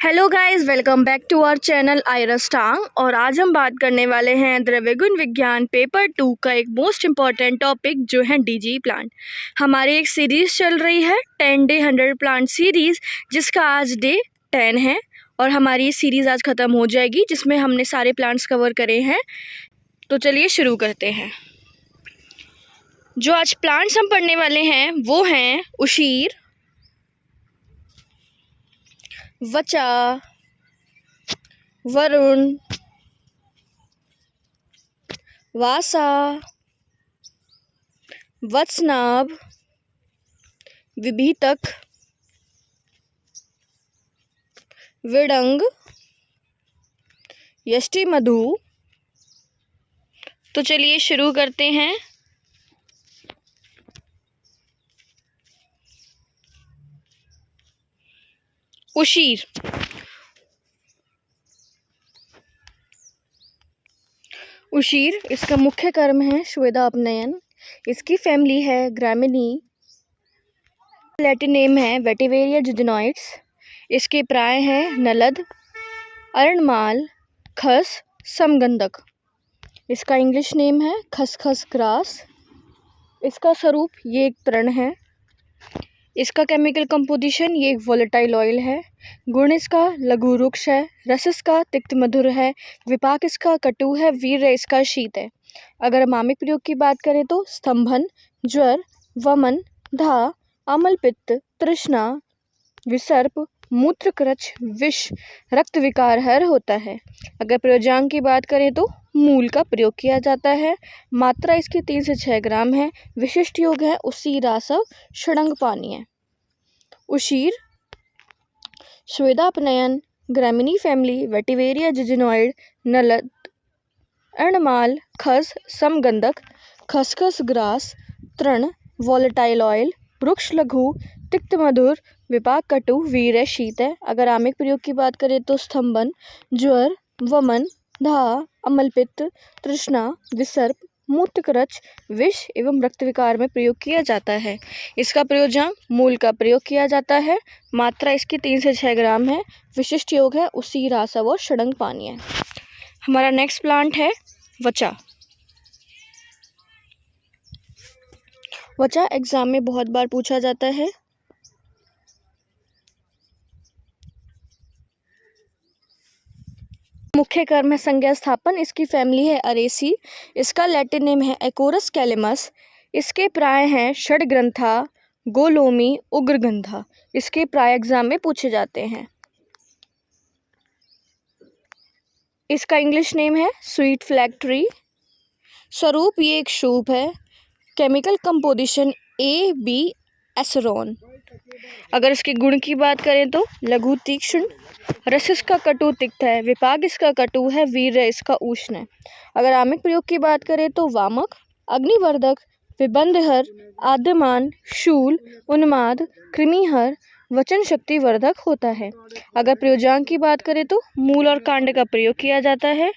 Hello guys, welcome back to our channel आयरस टांग। और आज हम बात करने वाले हैं द्रव्यगुण विज्ञान पेपर 2 का एक मोस्ट इम्पॉर्टेंट टॉपिक जो है डीजी प्लांट। हमारी एक सीरीज़ चल रही है 10 डे 100 प्लांट सीरीज़, जिसका आज डे 10 है और हमारी ये सीरीज़ आज ख़त्म हो जाएगी, जिसमें हमने सारे प्लांट्स कवर करे हैं। तो चलिए शुरू करते हैं। जो आज प्लांट्स हम पढ़ने वाले हैं वो हैं उशीर, वचा, वरुण, वासा, वत्सनाभ, विभीतक, विडंग, यष्टिमधु। तो चलिए शुरू करते हैं। उशीर। उशीर इसका मुख्य कर्म है श्वेता अपनयन। इसकी फैमिली है ग्रामिनी। लैटिन नेम है वेटिवेरिया जिजनॉइड्स। इसके प्राय हैं नलद, अरणमाल, खस, समगंधक। इसका इंग्लिश नेम है खसखस ग्रास। इसका स्वरूप ये एक तृण है। इसका केमिकल कंपोजिशन ये एक वोलेटाइल ऑयल है। गुण इसका लघु रुक्ष है। रस इसका तिक्त मधुर है। विपाक इसका कटु है। वीर्य इसका शीत है। अगर हम आमिक प्रयोग की बात करें तो स्तंभन, ज्वर, वमन, धा, अमल पित्त, तृष्णा, विसर्प, मूत्रकृच, विष, रक्त विकार हर होता है। अगर प्रयोजांग की बात करें तो मूल का प्रयोग किया जाता है। मात्रा इसकी 3 से 6 ग्राम है। विशिष्ट योग है उसी रासव षडंग पानीय। उशीर श्वेतापनयन, ग्रामिनी फैमिली, वेटिवेरिया जिजिनॉइड, नलद, अरणमाल, खस, समगंधक, खसखस ग्रास, तृण, वोलेटाइल ऑयल, वृक्ष लघु, तिक्त मधुर, विपाक कटु, वीर्य शीत है। अगर आमिक प्रयोग की बात करें तो स्तंभन, ज्वर, वमन, धा, अमलपित्त, तृष्णा, विसर्प, मूत्रकृच, विष एवं रक्त विकार में प्रयोग किया जाता है। इसका प्रयोजन मूल का प्रयोग किया जाता है। मात्रा इसकी 3 से 6 ग्राम है। विशिष्ट योग है उसी रासव और षडंग पानीय। हमारा नेक्स्ट प्लांट है वचा। वचा एग्जाम में बहुत बार पूछा जाता है। मुख्य कर्म है संज्ञा स्थापन। इसकी फैमिली है अरेसी। इसका लैटिन नेम है एकोरस कैलेमस। इसके प्राय हैं षडग्रंथा, गोलोमी, उग्रगंधा। इसके प्राय एग्जाम में पूछे जाते हैं। इसका इंग्लिश नेम है स्वीट फ्लैग ट्री। स्वरूप ये एक शुभ है। Chemical composition AB एसरोन। अगर इसके गुण की बात करें तो लघु तीक्ष्ण, रस इसका कटु तिक्त है, विपाक इसका कटु है, वीर्य इसका उष्ण है। अगर आमिक प्रयोग की बात करें तो वामक, अग्निवर्धक, विबंधहर, आद्यमान, शूल, उन्माद, कृमिहर, वचन शक्ति वर्धक होता है। अगर प्रयोजांग की बात करें तो मूल और कांड का प्रयोग किया जाता है।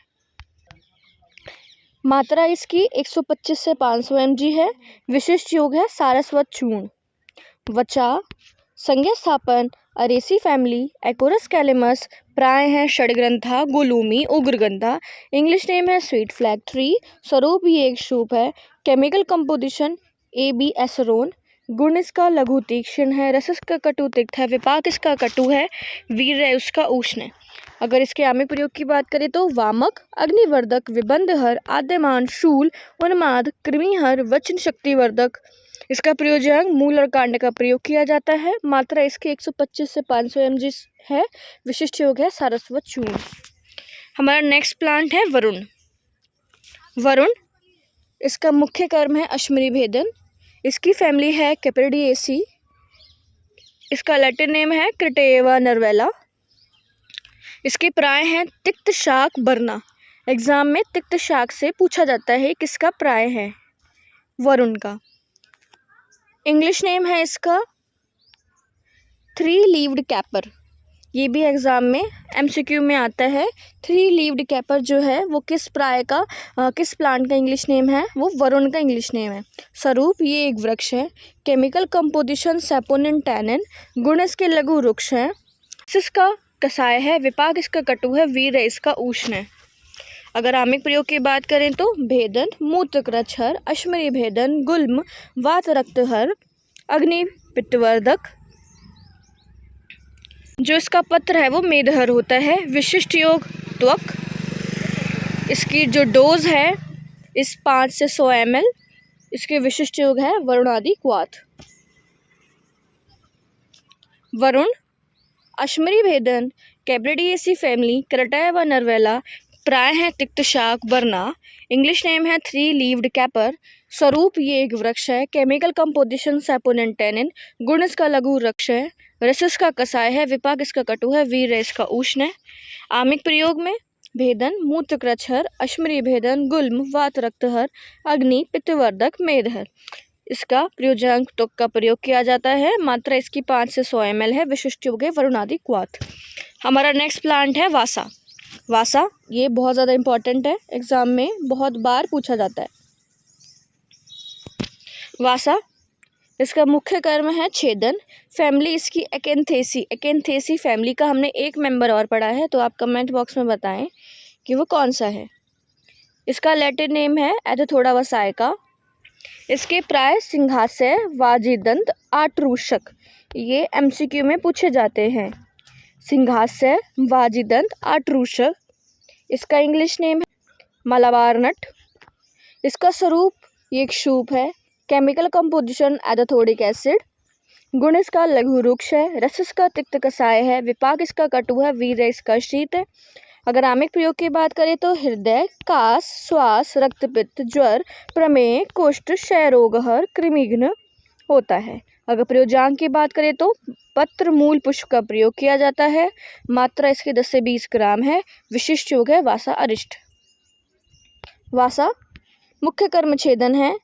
मात्रा इसकी 125 से 500 mg है। विशिष्ट योग है सारस्वत चूर्ण। वचा संज्ञा स्थापन अरेसी फैमिली, एकोरस कैलेमस। प्राय है षडग्रंथा, गोलूमी, उग्रगंधा। इंग्लिश नेम है स्वीट फ्लैग ट्री। स्वरूप ही एक शुभ है। Chemical composition AB एसरोन। गुण इसका लघु तीक्ष्ण है। रस इसका कटु तिक्त है। विपाक इसका कटु है। वीर्य उसका उष्ण है। अगर इसके आमिक प्रयोग की बात करें तो वामक, अग्निवर्धक, विबंधहर, आद्यमान, शूल, उन्माद, कृमिहर, वचन शक्तिवर्धक। इसका प्रयोजन मूल और कांड का प्रयोग किया जाता है। मात्रा इसकी 125 से 500 mg है। विशिष्ट योग है सारस्वत चूर्ण। हमारा नेक्स्ट प्लांट है वरुण। वरुण इसका मुख्य कर्म है अश्मरी भेदन। इसकी फैमिली है कैपेरिडिएसी। इसका लैटिन नेम है क्रिटेवा नर्वेला। इसके प्राय हैं तिक्त शाक बरना। एग्जाम में तिक्त शाक से पूछा जाता है किसका प्राय है, वरुण का। इंग्लिश नेम है इसका 3 लीव्ड कैपर। ये भी एग्जाम में MCQ में आता है। 3 लीव्ड कैपर जो है वो किस प्राय का किस प्लांट का इंग्लिश नेम है, वो वरुण का इंग्लिश नेम है। स्वरूप ये एक वृक्ष है। Chemical composition saponin tannin. गुण इसके लघु वृक्ष हैं। इसका कसाय है, विपाक इसका कटु है, वीर है इसका उष्ण है। अगर आमिक प्रयोग की बात करें तो भेदन, मूत्रकृच्छर, अश्मरी भेदन, गुल्म, वात रक्तहर, अग्नि पित्तवर्धक। जो इसका पत्र है वो मेदहर होता है। विशिष्ट योग त्वक। इसकी जो डोज है इस 5 से 100 ml। इसके विशिष्ट योग है वरुणादि क्वाथ। वरुण अश्मरी भेदन, कैब्रिडिएसी फैमिली, करटाया व नरवेला, प्राय है तिक्त शाक बरना। इंग्लिश नेम है 3 लीव्ड कैपर। स्वरूप ये एक वृक्ष है। Chemical composition saponin tannin. गुण इसका लघु वृक्ष है। रस इसका कसाय है, विपाक इसका कटु है, वीर है इसका उष्ण है। आमिक प्रयोग में भेदन, मूत्रकृच्छर, अश्मरी भेदन, गुल्म, वात रक्तहर, अग्नि पित्तवर्धक, मेदहर। इसका प्रयोजक त्वक का प्रयोग किया जाता है। मात्रा इसकी 5 से 100 ml है। विशिष्ट योग है वरुणादि क्वाथ। हमारा नेक्स्ट प्लांट है वासा। वासा ये बहुत ज़्यादा इंपॉर्टेंट है, एग्जाम में बहुत बार पूछा जाता है। वासा इसका मुख्य कर्म है छेदन। फैमिली इसकी एकेंथेसी फैमिली का हमने एक मेंबर और पढ़ा है, तो आप कमेंट बॉक्स में बताएं कि वो कौन सा है। इसका लैटिन नेम है एथोडा वसाइका। इसके प्राय सिंहासय, वाजिदंत, आट्रूषक ये MCQ में पूछे जाते हैं। सिंहासय, वाजिदंत, आट्रूषक। इसका इंग्लिश नेम है मलाबार नट। इसका स्वरूप ये एक शूप है। केमिकल कंपोजिशन एथोडिक एसिड। गुण इसका लघु रुक्ष है। रस इसका तिक्त कसाय है, विपाक इसका कटु है, वीर इसका शीत है। अगर आमिक प्रयोग की बात करें तो हृदय, कास, श्वास, रक्तपित्त, ज्वर, प्रमेह, कुष्ठ, क्षय रोगहर, कृमिघ्न होता है। अगर प्रयोजांक की बात करें तो पत्र, मूल, पुष्प का प्रयोग किया जाता है। मात्रा इसकी 10 से 20 ग्राम है। विशिष्ट योग है वासा अरिष्ट। वासा मुख्य कर्म छेदन है।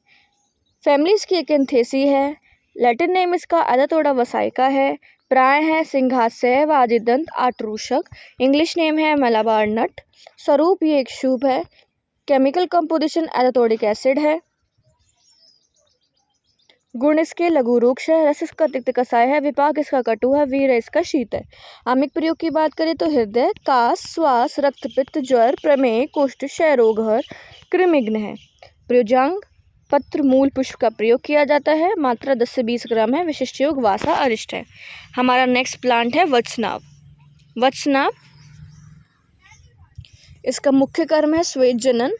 फैमिली इसकी एकेंथेसी है। लैटिन नेम इसका एथोडा वसाइका है। प्राय है सिंहासय, वाजिदंत, आट्रूषक। इंग्लिश नेम है मलाबार नट। स्वरूप ये एक शूप है। केमिकल कंपोजिशन एथोडिक एसिड है। गुण इसके लघु रुक्ष है। रस इसका तिक्त कसाय है, विपाक इसका कटु है, वीर इसका शीत है। आमिक प्रयोग की बात करें तो हृदय, कास, श्वास, रक्तपित्त, ज्वर, प्रमेह, कुष्ठ, क्षय रोगहर, कृमिघ्न है। प्रयोजांक पत्र, मूल, पुष्प का प्रयोग किया जाता है। मात्रा 10 से 20 ग्राम है। विशिष्ट योग वासा अरिष्ट है। हमारा नेक्स्ट प्लांट है वत्सनाभ। वत्सनाभ इसका मुख्य कर्म है श्वेत जनन।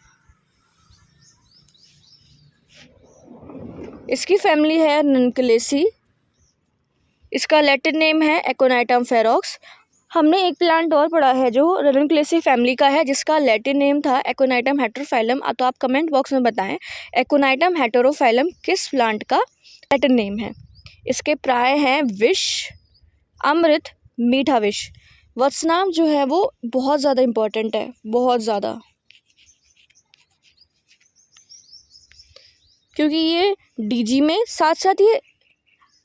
इसकी फैमिली है ननकलेसी। इसका लैटिन नेम है एकोनाइटम फेरोक्स। हमने एक प्लांट और पढ़ा है जो रननक्लेसी फैमिली का है, जिसका लैटिन नेम था एकोनाइटम हेटेरोफाइलम। तो आप कमेंट बॉक्स में बताएं एकोनाइटम हेटेरोफाइलम किस प्लांट का लैटिन नेम है। इसके प्राय हैं विष, अमृत, मीठा विष। वत्सनाभ जो है वो बहुत ज़्यादा इम्पोर्टेंट है, बहुत ज़्यादा, क्योंकि ये DG में साथ साथ ये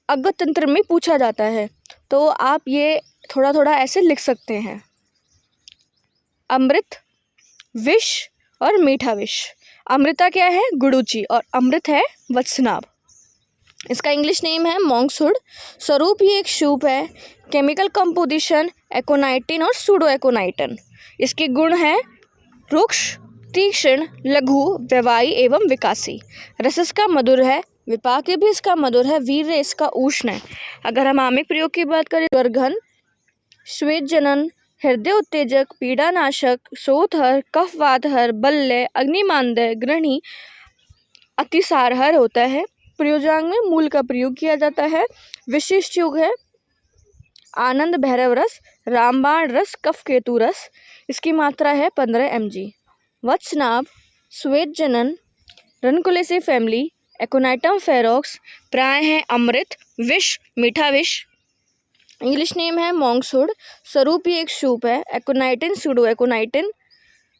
अगत तंत्र में पूछा जाता है। तो आप ये थोड़ा थोड़ा ऐसे लिख सकते हैं, अमृत, विष और मीठा विष। अमृता क्या है? गुडुचि। और अमृत है वत्सनाभ। इसका इंग्लिश नेम है मॉन्क्सवुड। स्वरूप ये एक शूप है। केमिकल कंपोजिशन एकोनाइटिन और सूडो एकोनाइटिन। इसके गुण हैं रुक्ष, तीक्ष्ण, लघु, व्यवायी एवं विकासी। रस इसका मधुर है, विपाक भी इसका मधुर है, वीर्य इसका उष्ण है। अगर हम आमिक प्रयोग की बात करें, ज्वरघन, श्वेत जनन, हृदय उत्तेजक, पीड़ानाशक, शोथहर, कफवातहर, बल्य, अग्निमांदय, गृहिणी, अतिसारहर होता है। प्रयोजांग में मूल का प्रयोग किया जाता है। विशिष्ट योग है आनंद भैरव रस, रामबाण रस, कफ केतु रस। इसकी मात्रा है 15 mg। वत्सनाभ, श्वेत जनन, रनकुलेसी फैमिली, एकोनाइटम फेरोक्स। प्राय है अमृत, विष, मीठा विष। इंग्लिश नेम है मॉन्क्सवुड। स्वरूप ये एक शूप है। एकोनाइटिन, सूडो एकोनाइटिन।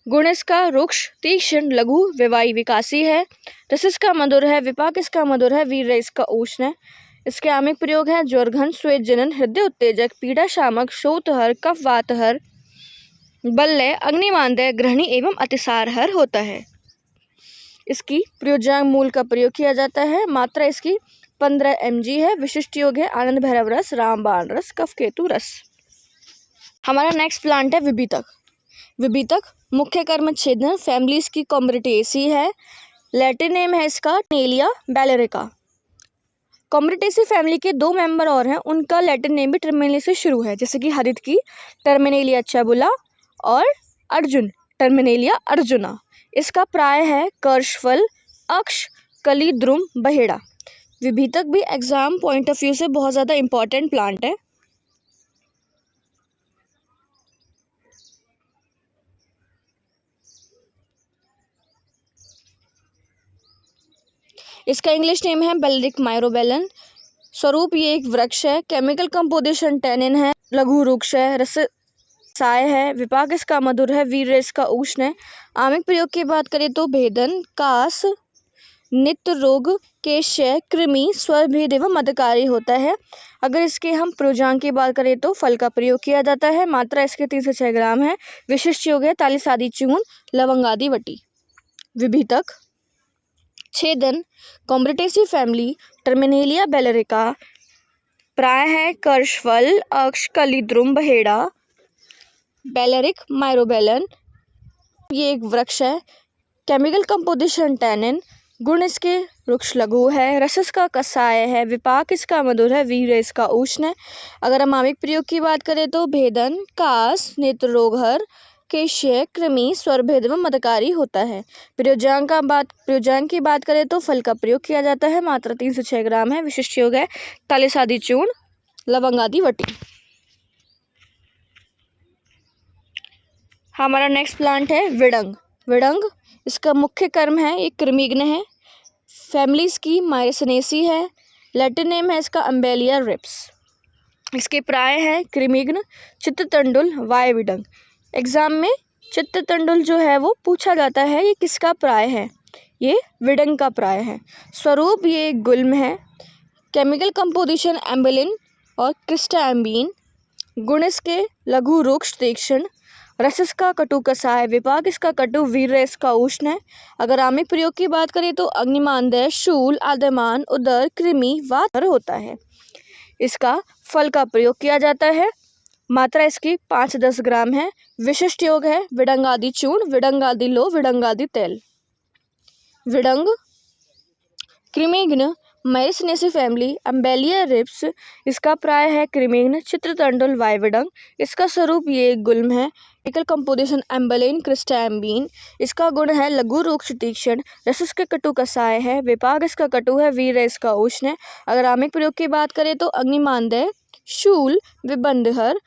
गुण इसका रुक्ष, तीक्ष्ण, लघु, व्यवायी, विकासी है। रस इसका मधुर है, विपाक इसका मधुर है, वीर्य इसका उष्ण है। इसके आमिक प्रयोग हैं ज्वरघन, श्वेत जनन, हृदय उत्तेजक, पीड़ा शामक, शोथहर, कफवातहर, बल्य, अग्निमांदय, गृहिणी एवं अतिसारहर होता है। इसकी प्रयोजांग मूल का प्रयोग किया जाता है। मात्रा इसकी 15 mg है। विशिष्ट योग है आनंद भैरव रस, रामबाण रस, कफ केतु रस। हमारा नेक्स्ट प्लांट है विभितक। विभितक मुख्य कर्म छेदन फैमिलीज की कॉम्ब्रिटेसी है। लैटिन नेम है इसका टेलिया बैलेरिका। कॉम्ब्रिटेसी फैमिली के 2 मेंबर और हैं, उनका लैटिन नेम भी टर्मिनेलिया से शुरू है, जैसे कि हरित की टर्मिनेलिया चैबुला और अर्जुन टर्मिनेलिया अर्जुना। इसका प्राय है कर्षफल, अक्ष, कली, द्रुम, बहेड़ा। विभितक भी एग्जाम पॉइंट ऑफ व्यू से बहुत ज़्यादा इम्पॉर्टेंट प्लांट है। इसका इंग्लिश नेम है बेलरिक माइरोबेलन। स्वरूप ये एक वृक्ष है। केमिकल कंपोजिशन टैनिन है। लघु वृक्ष है। रसाय है। विपाक इसका मधुर है। वीर्य इसका उष्ण है। आमिक प्रयोग की बात करें तो भेदन, कास, नित्य रोग, केशय, कृमि, स्वरभेद एवं मदकारी होता है। अगर इसके हम प्रयोजांग की बात करें तो फल का प्रयोग किया जाता है। मात्रा इसके 3 से 6 ग्राम है। विशिष्ट योग है तालिस आदि चूर्ण, लवंग आदि वटी। विभितक छेदन कॉम्ब्रिटेसी फैमिली टर्मिनेलिया बैलेरिका। प्राय है कर्षफल, अक्ष, कली, द्रुम, बहेड़ा। बैलेरिक माइरोबेलन ये एक वृक्ष है। Chemical composition tannin. गुण इसके वृक्ष लघु है। रस इसका कसाय है। विपाक इसका मधुर है। वीर्य इसका उष्ण है। अगर हम आमिक प्रयोग की बात करें तो भेदन, कास, नेत्र रोगहर, केशय, कृमि, स्वरभेद एवं मदकारी होता है। प्रयोजांग की बात करें तो फल का प्रयोग किया जाता है। मात्रा 3 से 6 ग्राम है। विशिष्ट योग है तालिस आदि चूर्ण, लवंग आदि वटी। हमारा नेक्स्ट प्लांट है विडंग। विडंग इसका मुख्य कर्म है, एक कृमिघ्न है। फैमिलीज की मायरेसिनेसी है। लैटिन नेम है इसका अम्बेलिया रिप्स। इसके प्राय है कृमिघ्न, चित्ततंडुल, वाय विडंग। एग्जाम में चित्ततंडुल जो है वो पूछा जाता है, ये किसका प्राय है? ये विडंग का प्राय है। स्वरूप ये गुल्म है। केमिकल कंपोजिशन एम्बिलिन और क्रिस्टाएम्बीन। गुण इसके लघु रुक्ष तीक्ष्ण। रस इसका कटु कसाय। विपाक इसका कटु, वीर्य इसका उष्ण है। अगर आमिक प्रयोग की बात करें तो अग्निमांदय, शूल, आद्यमान, उदर, कृमि, वात होता है। इसका फल का प्रयोग किया जाता है। मात्रा इसकी 5 से 10 ग्राम है। विशिष्ट योग है विडंग आदि चूर्ण, विडंग आदि लो, विडंग आदि तेल। विडंग कृमिघ्न मायरेसिनेसी फैमिली अम्बेलिया रिप्स। इसका प्राय है कृमिघ्न, चित्रतंडुल, वाय विडंग। इसका स्वरूप ये गुल्म है। केमिकल कंपोजिशन एम्बेलिन, क्रिस्टाएम्बीन। इसका गुण है लघु रुक्ष तीक्ष्ण। रस इसके कटु कसाय है। विपाक इसका कटु है। वीर्य इसका उष्ण है। अगर आमिक प्रयोग की बात करें तो अग्निमांदय, शूल, विबंधहर,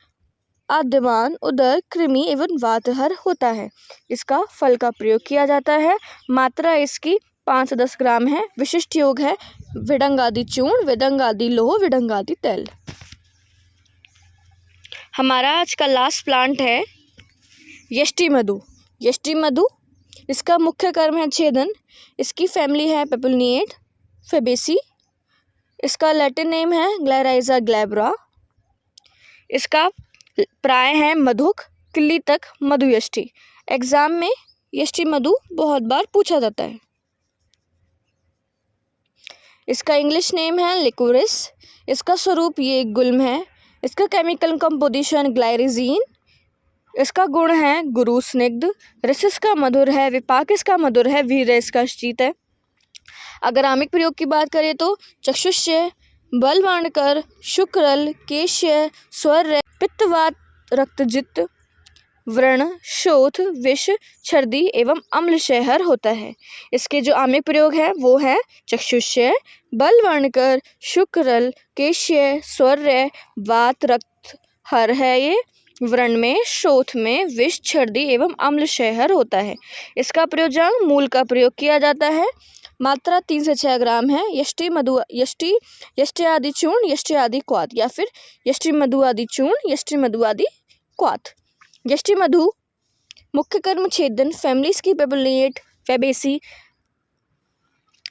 आद्यमान, उदर, कृमि एवं वातहर होता है। इसका फल का प्रयोग किया जाता है। मात्रा इसकी 5 से 10 ग्राम है। विशिष्ट योग है विडंग आदि चूर्ण, विडंग आदि लोह, विडंग आदि तेल। हमारा आज का लास्ट प्लांट है यष्टि मधु। यष्टि मधु इसका मुख्य कर्म है छेदन। इसकी फैमिली है पेपुलनिएट फेबेसी। इसका लैटिन नेम है ग्लायराइजा ग्लैब्रा। इसका प्राय है मधुक, किल्लीतक, मधुयष्टि। एग्जाम में यष्टि मधु बहुत बार पूछा जाता है। इसका इंग्लिश नेम है लिकोरिस। इसका स्वरूप ये गुल्म है। इसका केमिकल कंपोजिशन ग्लाइरिजीन। इसका गुण है गुरु स्निग्ध। रस इसका मधुर है। विपाक इसका मधुर है। वीर्य इसका शीत है। अगर आमिक प्रयोग की बात करें तो चक्षुष्य, बलवाणकर, शुक्रल, केशय, स्वर, पित्तवात, रक्तजित, व्रण, शोथ, विष, छर्दी एवं अम्लशहर होता है। इसके जो आमिक प्रयोग है वो है चक्षुष्य, बलवर्णकर, शुक्रल, केशय, स्वर्य, वात, रक्त, हर है ये। व्रण में, शोथ में, विष, छर्दी एवं अम्लशहर होता है। इसका प्रयोजन मूल का प्रयोग किया जाता है। मात्रा 3 से 6 ग्राम है। यष्टि मधु, यष्टि आदि चूर्ण, यष्टि आदि क्वाथ, या फिर यष्टि मधु आदि चूर्ण, यष्टि मधु आदि क्वाथ। यष्टि मधु मुख्य कर्म छेदन फैमिलीज की पेपुलनिएट फेबेसी।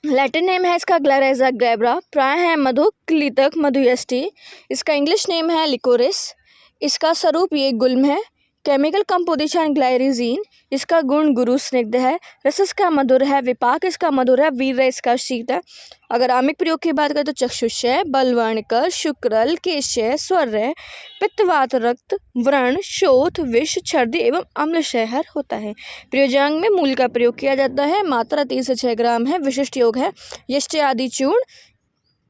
लैटिन नेम है इसका ग्लायराइजा ग्लैब्रा। प्राय है मधुक, किल्लीतक, मधुयष्टि। इसका इंग्लिश नेम है लिकोरिस। इसका स्वरूप ये गुल्म है। केमिकल कंपोजिशन ग्लाइरिजीन, इसका गुण गुरु स्निग्ध है, रस इसका मधुर है, विपाक इसका मधुर है, वीर्य इसका शीत है। अगर आमिक प्रयोग की बात करें तो चक्षुषय, बलवर्णकर, शुक्रल, केशय, स्वर्य, पित्तवात, रक्त, व्रण, शोथ, विष, छर्दी एवं अम्लशहर होता है। प्रयोजांग में मूल का प्रयोग किया जाता है। मात्रा 3 से 6 ग्राम है। विशिष्ट योग है यष्टि आदि चूर्ण,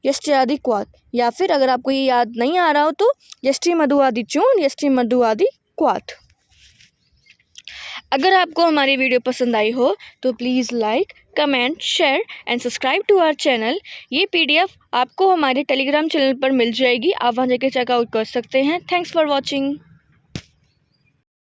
यष्टि आदि क्वाथ, या फिर अगर आपको ये याद नहीं आ रहा हो तो यष्टि मधु आदि चूर्ण, यष्टि मधु आदि क्वाथ। अगर आपको हमारी वीडियो पसंद आई हो तो please like, comment, share and subscribe to our channel. ये PDF आपको हमारे टेलीग्राम चैनल पर मिल जाएगी, आप वहाँ जाकर चेकआउट कर सकते हैं। Thanks for watching.